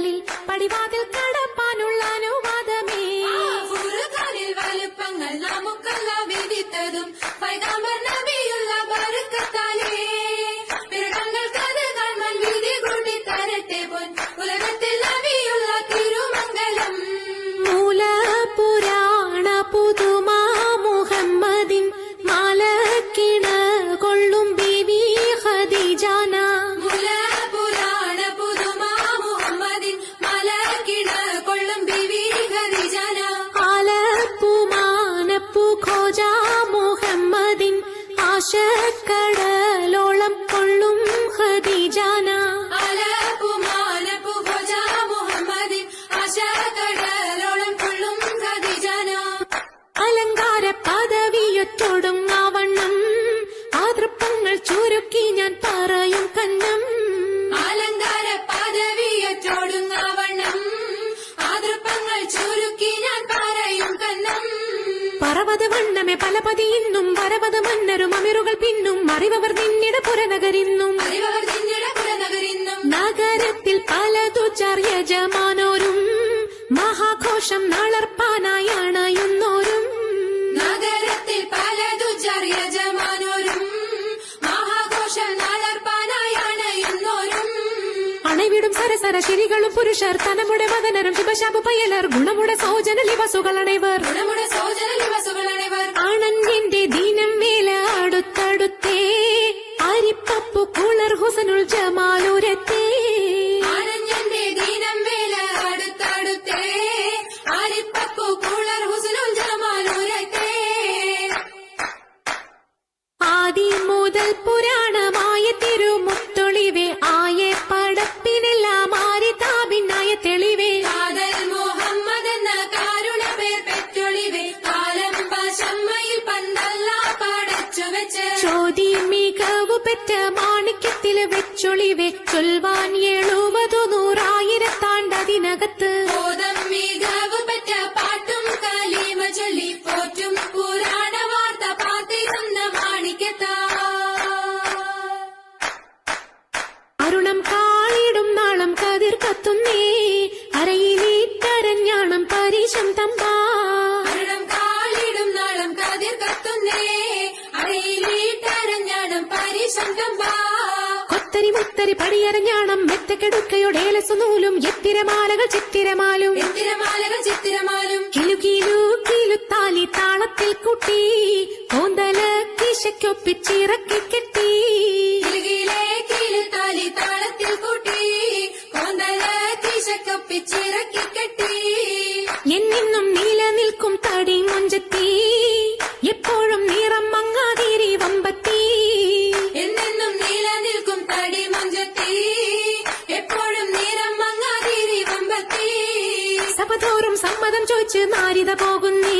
ഫുർഖാനിൽ പടിവാതിൽ കടപ്പാനുള്ള അനുവാദമേ. ഫുർഖാനിൽ വലുപ്പങ്ങൾ നമുക്കല്ല വിധിത്തതും പൈഗാംബർ നബിയുള്ള ബർക്കത്താലേ. പിറകൾക്കത് കാണാൻ വിധി കൂട്ടി തരട്ടെ പൊൻ ഉലകത്തിൽ നബിയുള്ള തിരുമംഗലം. മൂല പുരാണ പുതുമാ മുഹമ്മദിൻ മാലക്കിണ കൊള്ളും ബീവി ഖദീജാന. മൂല പുരാണ പുതുമാ മുഹമ്മദിൻ മാലക്കിണ കൊള്ളും ബീവി ഖദീജാന. ആലപ്പുമാനപ്പു ഖോജ മുഹമ്മദിൻ ആശക്കടലോളം കൊള്ളും ഖദീജാന. ആലപ്പുമാനപ്പു ഖോജ മുഹമ്മദിൻ ആശക്കടലോളം കൊള്ളും ഖദീജാന. അലങ്കാര പദവിയൊറ്റൊടുങ്ങാവണ്ണം ആതൃപ്പങ്ങൾ ചുരുക്കി ഞാൻ പറയും കന്നം. അലങ്കാര പദവിയൊറ്റൊടുങ്ങാവണ്ണം ആതൃപ്പങ്ങൾ ചുരുക്കി ഞാൻ പറയും കന്നം. പറവത് വണ്ണമേ പലപതി ഇന്നും വരവത് മന്നരും അമിറുകൾ പിന്നും അറിവർ നിന്നിട പുരനഗരിന്നും. അറിവർ നിന്നിട പുരനഗരിന്നും. നഗരത്തിൽ പലതു യജമാനോരും മഹാഘോഷം നളർപ്പാനായി അണയുന്നോരും. നഗരത്തിൽ പലതു യജമാനോരും മഹാഘോഷം നളർപ്പാനായി അണയുന്നോരും. അണവിടും സരസര ശിരികളും പുരുഷർ തനമുടെ മദനരും ശുഭശാപു പയലർ ഗുണമുടെ സോജന ലിവസുകളണൈവർ. ഗുണമുടെ സോജന ലിവസുകളണൈവർ. ആണഞ്ഞെന്റെ ദീനം വേല അടുത്തടുത്തേ അരിപ്പപ്പു കുളർ ഹുസനുൽ ജമാലുരത്തേ. ആണഞ്ഞന്റെ ദീനം വേല അടുത്തടുത്തേ ആരിപ്പപ്പു കുളർ ഹുസനുൽ ജമാലുരത്തേ. ആദി മുതൽ പുരാണമായ തിരുമുത്തൊളിവേ ആയ പടപ്പിനെല്ലാം ആരിതാപിന്നായ തെളിവേ. കാതൽ മുഹമ്മദ് എന്ന കാരുണ പേർ പെറ്റൊളിവേ കാലം പശമ്മയിൽ പന്തല്ല പടച്ചു വെച്ച്. ചോതി മികവു പെറ്റ മാണിക്യത്തില് വെച്ചൊളിവേ ചൊൽവാൻ 70,100,000 ബോധം മികവ് പെറ്റ പാട്ടും കലീമ ചൊല്ലി പോറ്റും പുരാണ വാർത്ത പാത്തിരുന്ന മാണിക്കത്താ. അരുണം കാളിടും നാളം കതിർ കത്തുന്നേ അരയിലീട്ടരഞ്ഞാണം പരീശം തമ്പാ. അരുണം കാളിടും നാളം കതിർ കത്തുന്നേ അരയിലീട്ടരഞ്ഞാണം പരീശം തമ്പാ. കൊത്തരി മുത്തരി പടിയരഞ്ഞാണം മെത്തക്കെടുക്കയുടേലസു നൂലും എത്തിരമാലകൾ ചിത്തിരമാലും. ചിത്തിരമാലകൾ ചിത്തിരമാലും. കിലു കിലു കിലുത്താലി താളത്തിൽ കുട്ടി കോന്തല കിശയ്ക്കൊപ്പിച്ചിറക്കി കെട്ടി. കിലുകിലേ കിലുത്താലി താളത്തിൽ കൂട്ടി കോന്തല കിശക്കൊപ്പിച്ചിറക്കി കെട്ടി. എന്നും നിലനിൽക്കും തടി മുഞ്ചത്തി എപ്പോഴും നിറം മങ്ങാതിരി വമ്പത്തി. എന്നെന്നും നിലനിൽക്കും തടി മഞ്ചത്തി എപ്പോഴും നിറം മങ്ങാതിരി വമ്പത്തി. സഭതോറും സമ്മതം ചോദിച്ച് നാരിത പോകുന്നേ